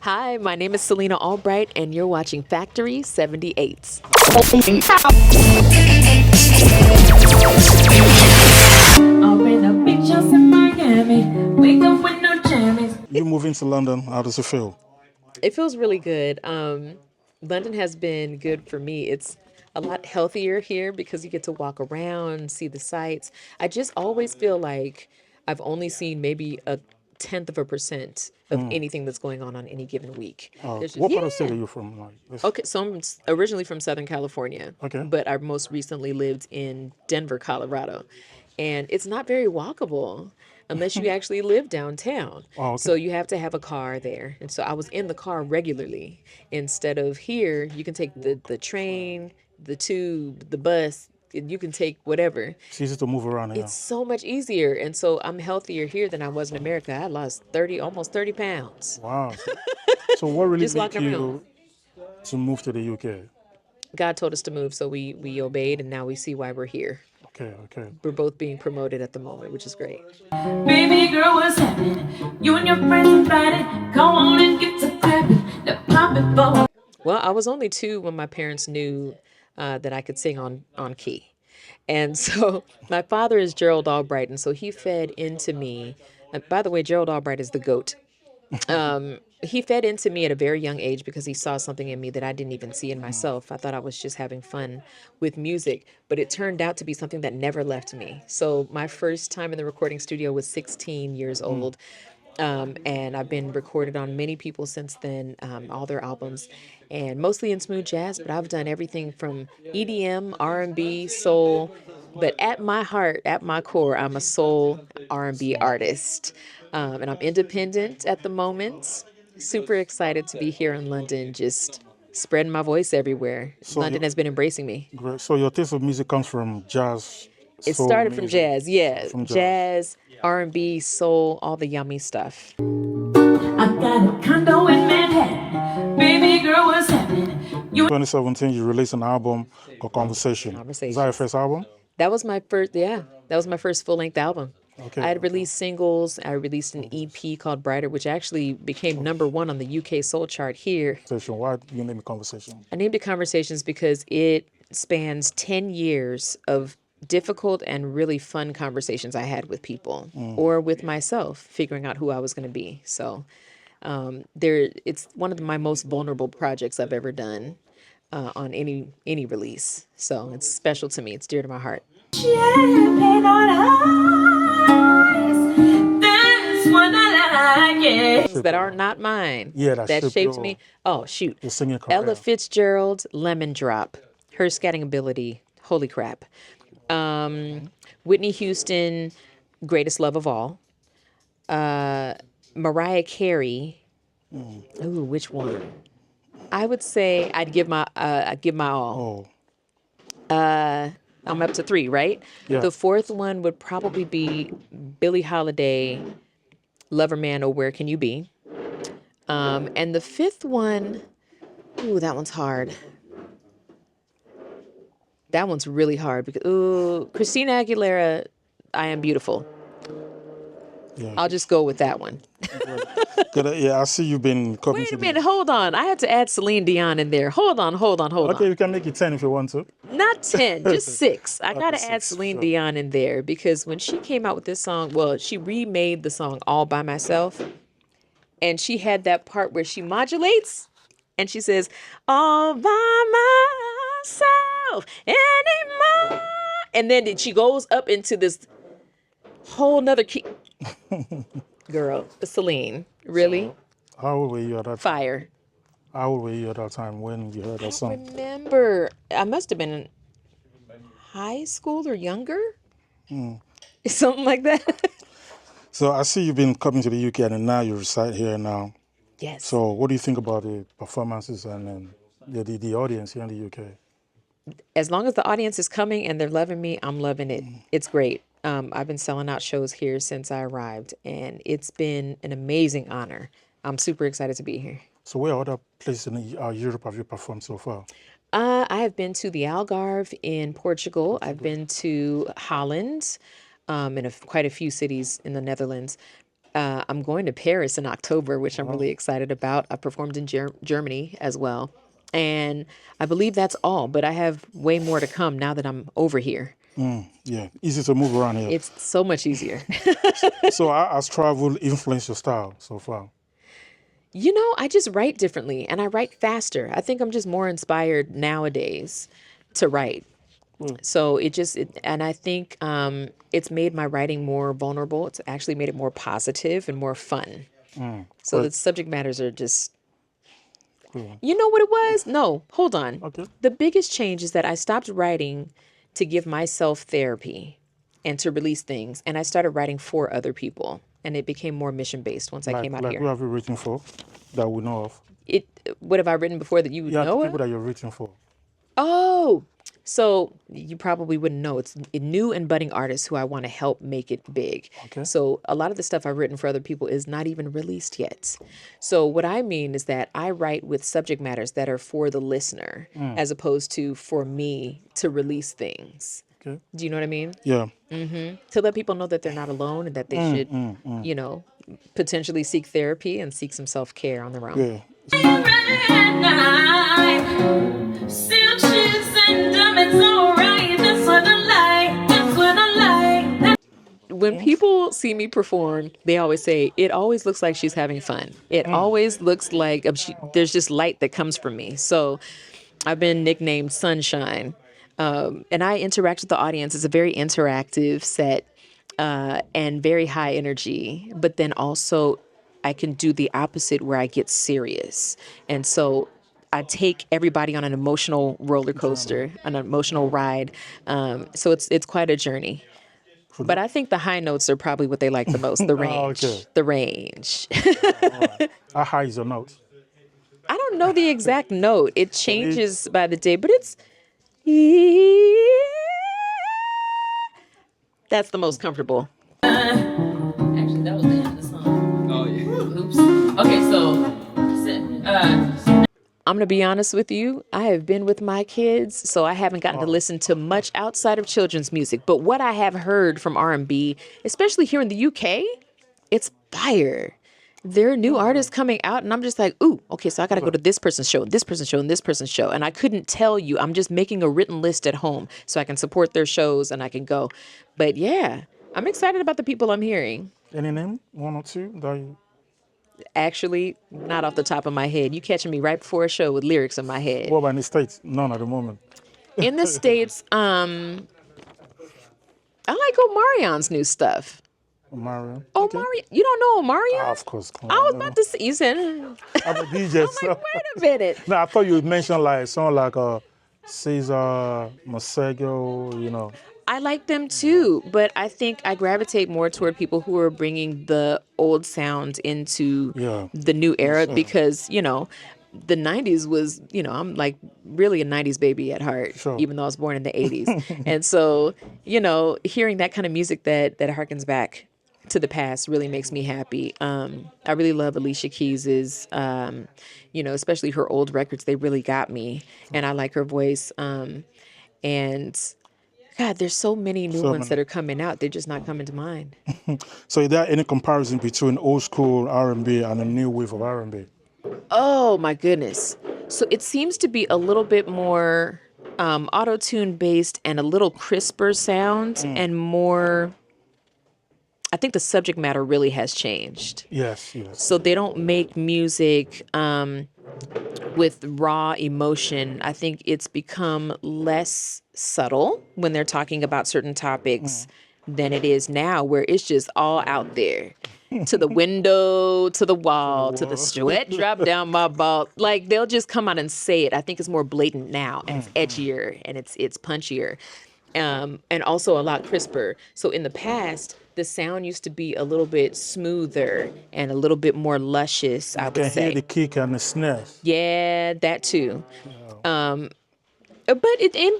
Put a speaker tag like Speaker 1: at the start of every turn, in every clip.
Speaker 1: Hi, my name is Selina Albright, and you're watching Factory 78.
Speaker 2: You moving to London, how does it feel?
Speaker 1: It feels really good. London has been good for me. It's a lot healthier here because you get to walk around, see the sights. I just always feel like I've only seen maybe a tenth of a percent of anything that's going on any given week. There's just,
Speaker 2: What part of the state
Speaker 1: yeah.
Speaker 2: are you from?
Speaker 1: Okay, so originally from Southern California,
Speaker 2: Okay.
Speaker 1: but I most recently lived in Denver, Colorado. And it's not very walkable unless you actually live downtown.
Speaker 2: Oh, okay.
Speaker 1: So you have to have a car there. And so I was in the car regularly. Instead of here, you can take the train, the tube, the bus, and you can take whatever.
Speaker 2: It's easy to move around here.
Speaker 1: It's so much easier. And so I'm healthier here than I was in America. I lost 30, almost 30 pounds
Speaker 2: Wow. So what really
Speaker 1: just
Speaker 2: made
Speaker 1: walking around.
Speaker 2: you to move to the UK?
Speaker 1: God told us to move, so we obeyed, and now we see why we're here.
Speaker 2: Okay, okay.
Speaker 1: We're both being promoted at the moment, which is great.
Speaker 3: Baby girl, what's happening? You and your friends invited. Come on and get to clapping. The popping bubble.
Speaker 1: Well, I was only 2 when my parents knew that I could sing on key. And so my father is Gerald Albright, and so he fed into me. By the way, Gerald Albright is the GOAT. He fed into me at a very young age because he saw something in me that I didn't even see in myself. I thought I was just having fun with music, but it turned out to be something that never left me. So my first time in the recording studio was 16 years old. And I've been recorded on many people since then, all their albums, and mostly in smooth jazz. But I've done everything from EDM, R&B, soul. But at my heart, at my core, I'm a soul R&B artist, and I'm independent at the moment. Super excited to be here in London, just spreading my voice everywhere.
Speaker 2: So
Speaker 1: London has been embracing me.
Speaker 2: great. So your taste of music comes from jazz,
Speaker 1: It
Speaker 2: soul
Speaker 1: started from
Speaker 2: music.
Speaker 1: jazz, yeah,
Speaker 2: From
Speaker 1: jazz, R&B, soul, all the yummy stuff.
Speaker 3: I got a condo in Manhattan. Baby girl, what's happening? You
Speaker 2: 2017, you released an album called Conversation. Is that your first album?
Speaker 1: That was my first, yeah, that was my first full-length album.
Speaker 2: Okay.
Speaker 1: I had released singles. I released an EP called Brighter, which actually became #1 on the UK soul chart here.
Speaker 2: Conversation. Why do you name it Conversation?
Speaker 1: I named it Conversations because it spans 10 years of difficult and really fun conversations I had with people or with myself, figuring out who I was going to be. So it's one of my most vulnerable projects I've ever done on any release. So it's special to me. It's dear to my heart.
Speaker 3: champagne on ice. That's what I like it.
Speaker 1: That are not mine.
Speaker 2: Yeah, that shaped
Speaker 1: shaped me. Oh, shoot.
Speaker 2: Your singing career.
Speaker 1: Ella Fitzgerald, Lemon Drop. Her scatting ability, holy crap. Whitney Houston, Greatest Love of All. Mariah Carey. Ooh, which one? I would say I'd give my all.
Speaker 2: Oh,
Speaker 1: I'm up to 3, right?
Speaker 2: Yeah.
Speaker 1: The 4th one would probably be Billie Holiday, Lover Man, or Where Can You Be? And the 5th one, ooh, that one's hard. That one's really hard because Christina Aguilera, I Am Beautiful.
Speaker 2: yeah.
Speaker 1: I'll just go with that one.
Speaker 2: Good. Yeah, I see you've been coming
Speaker 1: Wait
Speaker 2: to
Speaker 1: a minute, hold on. I had to add Celine Dion in there. Hold on.
Speaker 2: Okay, we can make it 10 if you want to.
Speaker 1: Not 10, just 6. I gotta add
Speaker 2: 6,
Speaker 1: Celine
Speaker 2: sure.
Speaker 1: Dion in there because when she came out with this song, well, she remade the song All By Myself, and she had that part where she modulates and she says, all by myself anymore. And then she goes up into this whole nother key. Girl, Celine, really?
Speaker 2: How old were you at that time?
Speaker 1: Fire.
Speaker 2: How old were you at that time when you heard that song?
Speaker 1: Remember, I must have been in high school or younger. Something like that.
Speaker 2: So I see you've been coming to the UK and now you reside here now.
Speaker 1: Yes.
Speaker 2: So what do you think about the performances and the audience here in the UK?
Speaker 1: As long as the audience is coming and they're loving me, I'm loving it. It's great. I've been selling out shows here since I arrived, and it's been an amazing honor. I'm super excited to be here.
Speaker 2: So where other places in Europe have you performed so far?
Speaker 1: I have been to the Algarve in Portugal. I've been to Holland, and quite a few cities in the Netherlands. I'm going to Paris in October, which I'm really excited about. I performed in Germany as well. And I believe that's all, but I have way more to come now that I'm over here.
Speaker 2: Yeah, easy to move around here.
Speaker 1: It's so much easier.
Speaker 2: So how has travel influenced your style so far?
Speaker 1: I just write differently and I write faster. I think I'm just more inspired nowadays to write. So and I think it's made my writing more vulnerable. It's actually made it more positive and more fun. So the
Speaker 2: Great.
Speaker 1: subject matters are just,
Speaker 2: Cool.
Speaker 1: you know what it was? No, hold on.
Speaker 2: Okay.
Speaker 1: The biggest change is that I stopped writing to give myself therapy and to release things. And I started writing for other people. And it became more mission based once I came out
Speaker 2: Like
Speaker 1: here.
Speaker 2: who have you written for that we know of?
Speaker 1: What have I written before that you would
Speaker 2: Yeah, the
Speaker 1: know
Speaker 2: people
Speaker 1: of?
Speaker 2: that you're written for.
Speaker 1: Oh, so you probably wouldn't know. It's new and budding artists who I want to help make it big.
Speaker 2: Okay.
Speaker 1: So a lot of the stuff I've written for other people is not even released yet. So what I mean is that I write with subject matters that are for the listener as opposed to for me to release things.
Speaker 2: Okay.
Speaker 1: Do you know what I mean?
Speaker 2: Yeah.
Speaker 1: To let people know that they're not alone and that they should, potentially seek therapy and seek some self-care on their own.
Speaker 2: Yeah.
Speaker 3: Red night, silk shoes and diamonds, alright. That's what I like. That's what I like.
Speaker 1: When people see me perform, they always say, it always looks like she's having fun. It always looks like there's just light that comes from me. So I've been nicknamed Sunshine. And I interact with the audience. It's a very interactive set and very high energy. But then also, I can do the opposite where I get serious. And so I take everybody on an emotional roller coaster, an emotional ride. So it's quite a journey. But I think the high notes are probably what they like the most. The range.
Speaker 2: Okay.
Speaker 1: The range.
Speaker 2: How high is your note?
Speaker 1: I don't know the exact note. It changes by the day, but it's that's the most comfortable. Actually, that was the end of the song. Oh yeah. Oops. Okay, so I'm going to be honest with you. I have been with my kids, so I haven't gotten to listen to much outside of children's music. But what I have heard from R&B, especially here in the UK, it's fire. There are new artists coming out, and I'm just like, ooh, okay, so I got to go to this person's show, this person's show, and this person's show. And I couldn't tell you. I'm just making a written list at home so I can support their shows and I can go. But yeah, I'm excited about the people I'm hearing.
Speaker 2: Any name? One or two that you...
Speaker 1: Actually, not off the top of my head. You catching me right before a show with lyrics in my head.
Speaker 2: What about in the States? None at the moment.
Speaker 1: In the States, I like Omarion's new stuff.
Speaker 2: Marion.
Speaker 1: Omarion, you don't know Omarion?
Speaker 2: Of course. Come
Speaker 1: I
Speaker 2: on,
Speaker 1: was
Speaker 2: no.
Speaker 1: about to say, you said,
Speaker 2: I'm a DJ.
Speaker 1: I'm
Speaker 2: so...
Speaker 1: like, wait a minute.
Speaker 2: No, I thought you would mention like someone like Cesar Masego, you know.
Speaker 1: I like them too, but I think I gravitate more toward people who are bringing the old sound into the new era because, the 90s was, I'm like really a 90s baby at heart, even though I was born in the 80s. And so, hearing that kind of music that harkens back to the past really makes me happy. I really love Alicia Keys's, especially her old records. They really got me, and I like her voice. And God, there's so many new ones that are coming out. They're just not coming to mind.
Speaker 2: So is there any comparison between old school R&B and a new wave of R&B?
Speaker 1: Oh my goodness. So it seems to be a little bit more auto-tune based and a little crisper sound and more, I think the subject matter really has changed.
Speaker 2: Yes.
Speaker 1: So they don't make music with raw emotion. I think it's become less subtle when they're talking about certain topics than it is now, where it's just all out there. To the window, to the wall, to the sweat drop down my ball. Like, they'll just come out and say it. I think it's more blatant now, and it's edgier, and it's punchier, and also a lot crisper. So in the past, the sound used to be a little bit smoother and a little bit more luscious, I would
Speaker 2: Can
Speaker 1: say.
Speaker 2: hear the kick and the snares.
Speaker 1: Yeah, that too. But in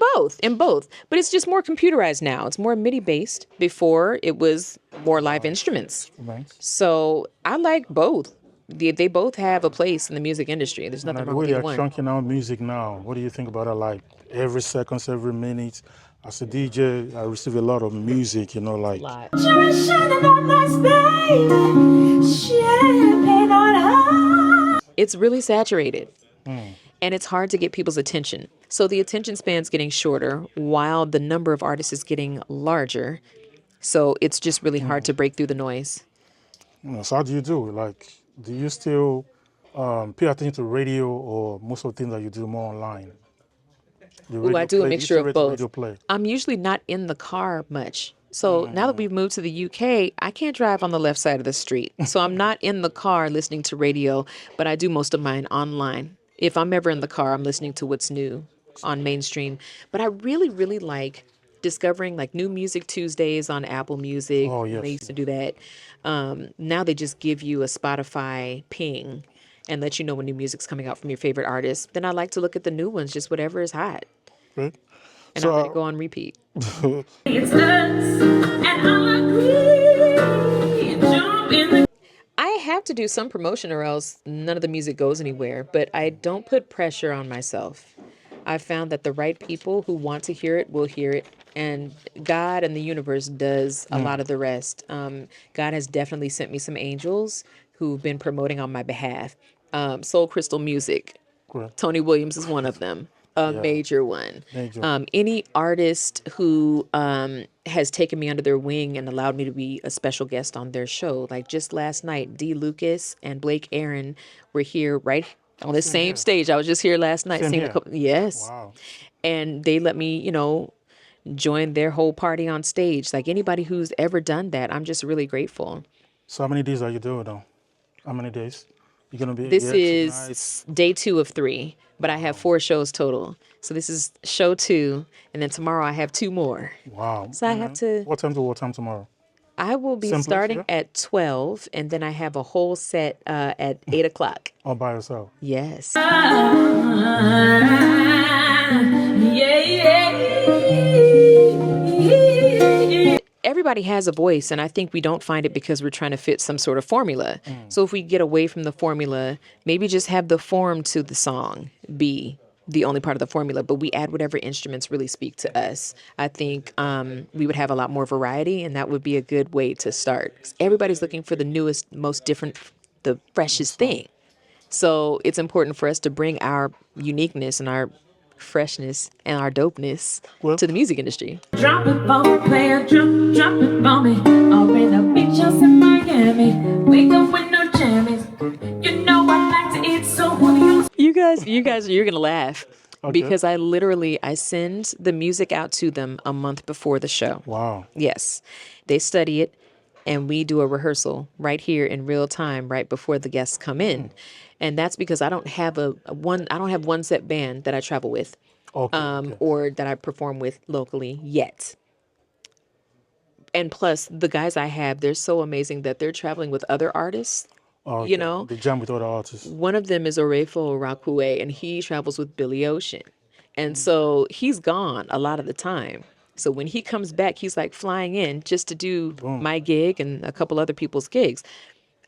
Speaker 1: both. But it's just more computerized now. It's more MIDI based. Before it was more live instruments.
Speaker 2: Right.
Speaker 1: So I like both. they both have a place in the music industry. There's nothing
Speaker 2: Now, the
Speaker 1: wrong
Speaker 2: way
Speaker 1: with
Speaker 2: they
Speaker 1: either
Speaker 2: are
Speaker 1: one.
Speaker 2: chunking out music now, what do you think about that? Like every seconds, every minute. As a DJ, I receive a lot of music, you know,
Speaker 1: A
Speaker 2: like
Speaker 1: lot.
Speaker 3: You're shining on us, baby. Champagne on us.
Speaker 1: It's really saturated. And it's hard to get people's attention. So the attention span's getting shorter while the number of artists is getting larger. So it's just really hard to break through the noise.
Speaker 2: so how do you do? Like, do you still pay attention to radio or most of the things that you do more online? The
Speaker 1: Ooh, I
Speaker 2: radio
Speaker 1: do a
Speaker 2: play, do you
Speaker 1: mixture
Speaker 2: still
Speaker 1: of
Speaker 2: rate the
Speaker 1: both.
Speaker 2: radio play?
Speaker 1: I'm usually not in the car much. So now that we've moved to the UK, I can't drive on the left side of the street. So I'm not in the car listening to radio, but I do most of mine online. If I'm ever in the car, I'm listening to what's new on mainstream. But I really, really like discovering like new music Tuesdays on Apple Music.
Speaker 2: Oh,
Speaker 1: When they
Speaker 2: yes.
Speaker 1: used to do that. Now they just give you a Spotify ping and let you know when new music's coming out from your favorite artist. Then I like to look at the new ones, just whatever is hot,
Speaker 2: Right?
Speaker 1: and I let it
Speaker 2: So,
Speaker 1: go on repeat.
Speaker 3: It's us, and I agree. Jump in the
Speaker 1: I have to do some promotion or else none of the music goes anywhere, but I don't put pressure on myself. I've found that the right people who want to hear it will hear it, and God and the universe does a lot of the rest. God has definitely sent me some angels who've been promoting on my behalf. Soul Crystal Music,
Speaker 2: great.
Speaker 1: Tony Williams is one of them, a
Speaker 2: Yeah,
Speaker 1: major one.
Speaker 2: major.
Speaker 1: Any artist who has taken me under their wing and allowed me to be a special guest on their show. Like just last night, D. Lucas and Blake Aaron were here right on the
Speaker 2: Same
Speaker 1: same
Speaker 2: here.
Speaker 1: stage. I was just here last night
Speaker 2: Same
Speaker 1: seeing a
Speaker 2: here.
Speaker 1: couple. Yes.
Speaker 2: Wow.
Speaker 1: And they let me, join their whole party on stage. Like anybody who's ever done that, I'm just really grateful.
Speaker 2: So how many days are you doing now? How many days? You're gonna be
Speaker 1: This
Speaker 2: here tonight.
Speaker 1: is day 2 of 3, but I have 4 shows total. So this is show 2, and then tomorrow I have 2 more.
Speaker 2: Wow.
Speaker 1: So I have to.
Speaker 2: What time to what time tomorrow?
Speaker 1: I will be
Speaker 2: Same place,
Speaker 1: starting
Speaker 2: yeah?
Speaker 1: at 12, and then I have a whole set at 8 o'clock.
Speaker 2: All by yourself?
Speaker 1: Yes.
Speaker 3: yeah.
Speaker 1: Everybody has a voice, and I think we don't find it because we're trying to fit some sort of formula. So if we get away from the formula, maybe just have the form to the song be the only part of the formula, but we add whatever instruments really speak to us. I think we would have a lot more variety, and that would be a good way to start. 'Cause everybody's looking for the newest, most different, the freshest thing. So it's important for us to bring our uniqueness and our freshness and our dopeness
Speaker 2: Well,
Speaker 1: to the music industry.
Speaker 3: Drop it for me, player, drop it for me. I'm in the beach house in Miami. Wake up with no jammies. You know I like to eat, so who do you
Speaker 1: You're gonna laugh
Speaker 2: okay.
Speaker 1: because I send the music out to them a month before the show.
Speaker 2: Wow.
Speaker 1: Yes, they study it, and we do a rehearsal right here in real time, right before the guests come in, and that's because I don't have I don't have one set band that I travel with,
Speaker 2: Okay. Okay.
Speaker 1: or that I perform with locally yet. And plus, the guys I have, they're so amazing that they're traveling with other artists.
Speaker 2: Okay.
Speaker 1: You know,
Speaker 2: They jam with other artists.
Speaker 1: one of them is Orefo Rakue, and he travels with Billy Ocean. And so he's gone a lot of the time. So when he comes back, he's like flying in just to do my gig and a couple other people's gigs.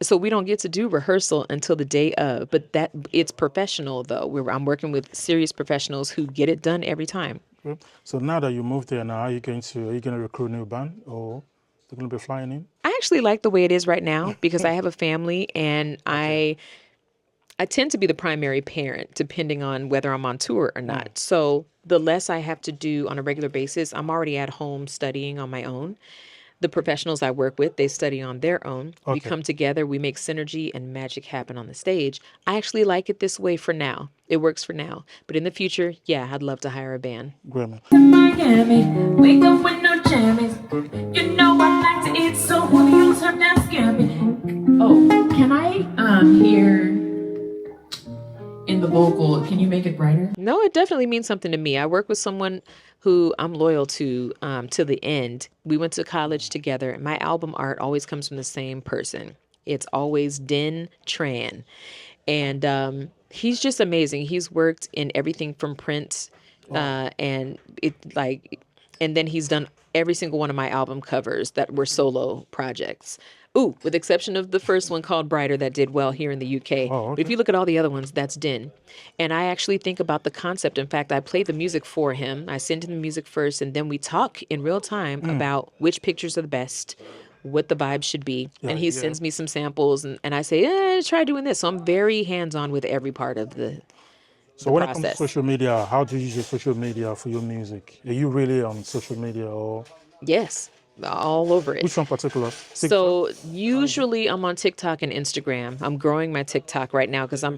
Speaker 1: So we don't get to do rehearsal until the day of, but that it's professional though. I'm working with serious professionals who get it done every time.
Speaker 2: Okay. So now that you moved there, now are you going to recruit a new band or they're going to be flying in?
Speaker 1: I actually like the way it is right now because I have a family and I tend to be the primary parent depending on whether I'm on tour or not. So the less I have to do on a regular basis, I'm already at home studying on my own. The professionals I work with, they study on their own. We
Speaker 2: Okay.
Speaker 1: come together, we make synergy and magic happen on the stage. I actually like it this way for now. It works for now. But in the future, yeah, I'd love to hire a band.
Speaker 2: Great, man.
Speaker 3: in Miami? Wake up with no jammies. You know I like to eat, so who do you serve that scampi? Oh, can I hear in the vocal? Can you make it brighter?
Speaker 1: No, it definitely means something to me. I work with someone who I'm loyal to the end. We went to college together. My album art always comes from the same person. It's always Den Tran. And he's just amazing. He's worked in everything from print and then he's done every single one of my album covers that were solo projects. Ooh, with the exception of the first one called Brighter that did well here in the UK.
Speaker 2: Oh,
Speaker 1: But if
Speaker 2: okay.
Speaker 1: you look at all the other ones, that's Din. And I actually think about the concept. In fact, I play the music for him. I send him the music first, and then we talk in real time about which pictures are the best, what the vibe should be.
Speaker 2: Yeah,
Speaker 1: And he
Speaker 2: yeah.
Speaker 1: sends me some samples, and I say, try doing this. So I'm very hands on with every part of
Speaker 2: So
Speaker 1: the
Speaker 2: when it comes to
Speaker 1: process.
Speaker 2: social media, how do you use your social media for your music? Are you really on social media or
Speaker 1: Yes, all over it.
Speaker 2: which one particular? TikTok?
Speaker 1: So usually I'm on TikTok and Instagram. I'm growing my TikTok right now because I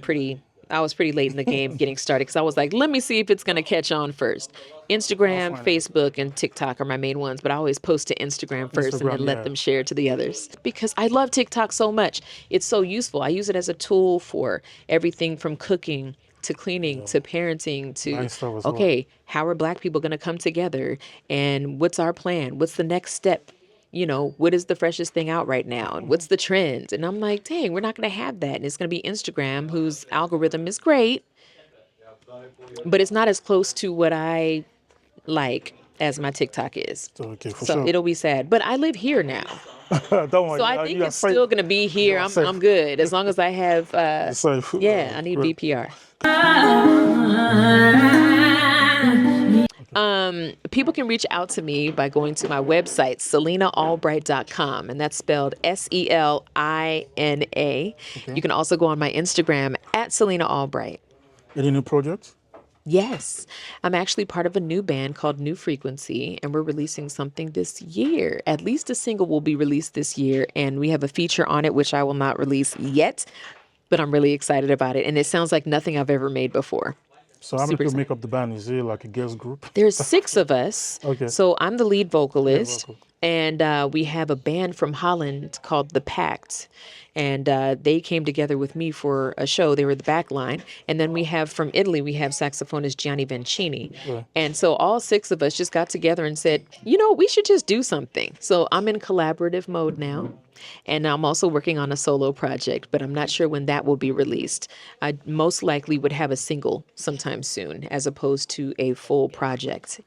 Speaker 1: was pretty late in the game getting started because I was like, let me see if it's going to catch on first.
Speaker 2: I'll
Speaker 1: Instagram,
Speaker 2: find it.
Speaker 1: Facebook, and TikTok are my main ones, but I always post to Instagram first and then
Speaker 2: Instagram,
Speaker 1: let
Speaker 2: yeah.
Speaker 1: them share to the others because I love TikTok so much. It's so useful. I use it as a tool for everything from cooking to cleaning to parenting to,
Speaker 2: Buying stuff as well.
Speaker 1: okay, how are Black people going to come together and what's our plan? What's the next step? What is the freshest thing out right now? And what's the trend? And I'm like, dang, we're not going to have that. And it's going to be Instagram, whose algorithm is great, but it's not as close to what I like as my TikTok is.
Speaker 2: So, okay, for
Speaker 1: So
Speaker 2: sure.
Speaker 1: it'll be sad. But I live here now.
Speaker 2: Don't worry.
Speaker 1: So I think
Speaker 2: you are
Speaker 1: it's
Speaker 2: safe.
Speaker 1: still going to be here.
Speaker 2: You are
Speaker 1: I'm,
Speaker 2: safe.
Speaker 1: I'm good. As long as I have,
Speaker 2: You're safe.
Speaker 1: yeah, I need
Speaker 2: Great.
Speaker 1: BPR. People can reach out to me by going to my website, selinaalbright.com, and that's spelled Selina. You can also go on my Instagram at Selina Albright.
Speaker 2: Any new projects?
Speaker 1: Yes, I'm actually part of a new band called New Frequency, and we're releasing something this year. At least a single will be released this year, and we have a feature on it, which I will not release yet, but I'm really excited about it. And it sounds like nothing I've ever made before.
Speaker 2: So how many
Speaker 1: Super
Speaker 2: people
Speaker 1: excited.
Speaker 2: make up the band? Is it like a girls group?
Speaker 1: There's 6 of us.
Speaker 2: Okay.
Speaker 1: So I'm the lead
Speaker 2: Lead
Speaker 1: vocalist,
Speaker 2: vocal.
Speaker 1: and we have a band from Holland called The Pact. And they came together with me for a show. They were the back line. And then we have from Italy, we have saxophonist Gianni Vancini.
Speaker 2: Yeah.
Speaker 1: And so all 6 of us just got together and said, we should just do something. So I'm in collaborative mode now. And I'm also working on a solo project, but I'm not sure when that will be released. I most likely would have a single sometime soon, as opposed to a full project.